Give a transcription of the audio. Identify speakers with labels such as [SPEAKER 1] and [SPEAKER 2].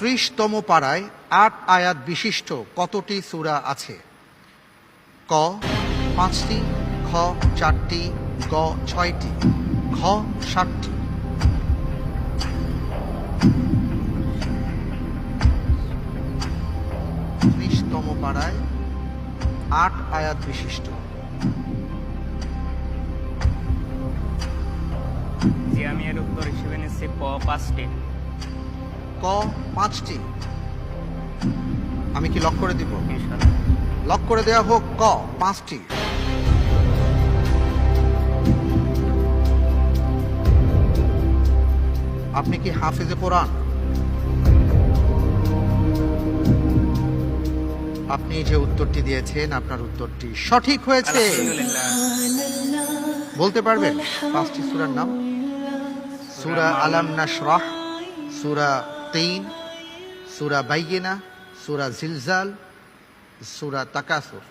[SPEAKER 1] 30তম পারায় 8 আয়াত বিশিষ্ট কতটি সূরা আছে? ক 5টি, খ 4টি, গ 6টি, ঘ 7টি। 30তম পারায় 8 আয়াত বিশিষ্ট।
[SPEAKER 2] জি, আমি এর উত্তর হিসেবে নিচ্ছি ক 5টি।
[SPEAKER 1] ক 5টি। আমি কি লক করে দিব?
[SPEAKER 2] ইনশাআল্লাহ।
[SPEAKER 1] লক করে দেওয়া হোক ক 5টি। আপনি কি হাফেজে কোরআন? আপনি যে উত্তরটি দিয়েছেন আপনার উত্তরটি সঠিক হয়েছে।
[SPEAKER 2] আলহামদুলিল্লাহ।
[SPEAKER 1] বলতে পারবেন 5টি সূরার নাম? সূরা আলাম নাশরাহ, সূরা তিন, সূরা বাইয়িনা, সূরা জিলজাল, সূরা তাকাসুর।